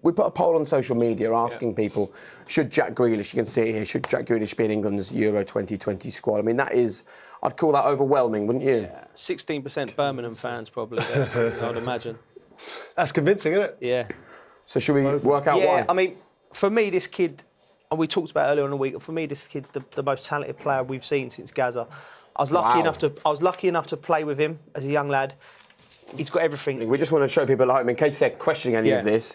we put a poll on social media asking people, should Jack Grealish, you can see it here, should Jack Grealish be in England's Euro 2020 squad? I mean, that is, I'd call that overwhelming, wouldn't you? Yeah, 16% Birmingham fans probably, I would imagine. That's convincing, isn't it? Yeah. So should we work out why? Yeah, I mean, for me, this kid, and we talked about earlier in the week, for me, this kid's the most talented player we've seen since Gazza. I was lucky enough to play with him as a young lad. He's got everything. We just want to show people at home, in case they're questioning any of this,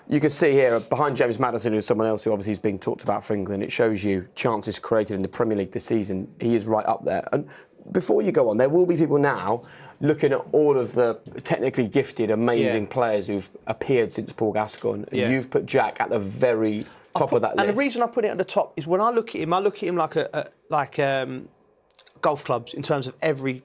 you can see here, behind James Maddison, who's someone else who obviously is being talked about for England, it shows you chances created in the Premier League this season. He is right up there. And before you go on, there will be people now looking at all of the technically gifted, amazing players who've appeared since Paul Gascoigne. And you've put Jack at the very top of that list. And the reason I put it at the top is when I look at him, like golf clubs in terms of every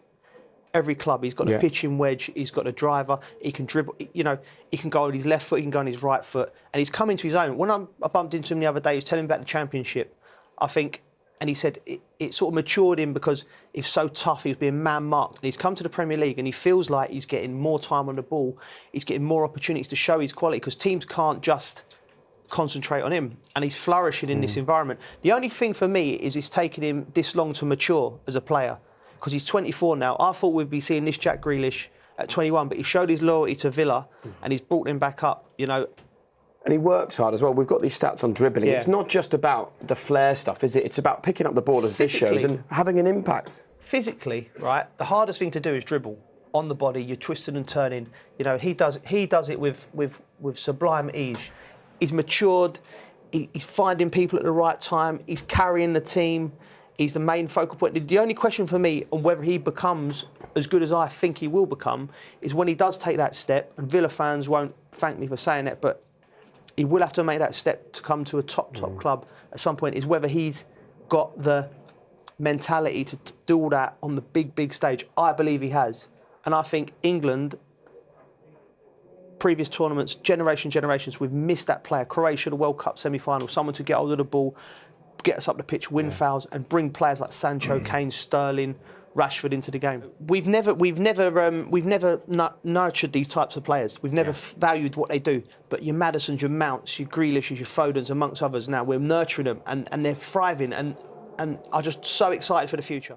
club. He's got a pitching wedge, he's got a driver, he can dribble, you know, he can go on his left foot, he can go on his right foot, and he's come into his own. When I bumped into him the other day, he was telling me about the Championship, I think, and he said it sort of matured him because he's so tough, he was being man-marked, and he's come to the Premier League and he feels like he's getting more time on the ball, he's getting more opportunities to show his quality, because teams can't just concentrate on him, and he's flourishing in this environment. The only thing for me is it's taken him this long to mature as a player, because he's 24 now. I thought we'd be seeing this Jack Grealish at 21, but he showed his loyalty to Villa and he's brought him back up, you know. And he works hard as well. We've got these stats on dribbling. It's not just about the flair stuff, is it? It's about picking up the ball, as this shows, and having an impact. Physically, right, the hardest thing to do is dribble on the body. You're twisting and turning. You know, he does it with sublime ease. He's matured. He's finding people at the right time. He's carrying the team. He's the main focal point. The only question for me on whether he becomes as good as I think he will become is when he does take that step, and Villa fans won't thank me for saying that, but he will have to make that step to come to a top club at some point, is whether he's got the mentality to do all that on the big stage. I believe he has. And I think England, previous tournaments, generations, we've missed that player. Croatia, the World Cup semi-final, someone to get hold of the ball, get us up the pitch, win fouls, and bring players like Sancho, Kane, Sterling, Rashford into the game. We've never nurtured these types of players. We've never valued what they do. But your Maddisons, your Mounts, your Grealishes, your Fodens, amongst others, now we're nurturing them, and they're thriving, and I'm just so excited for the future.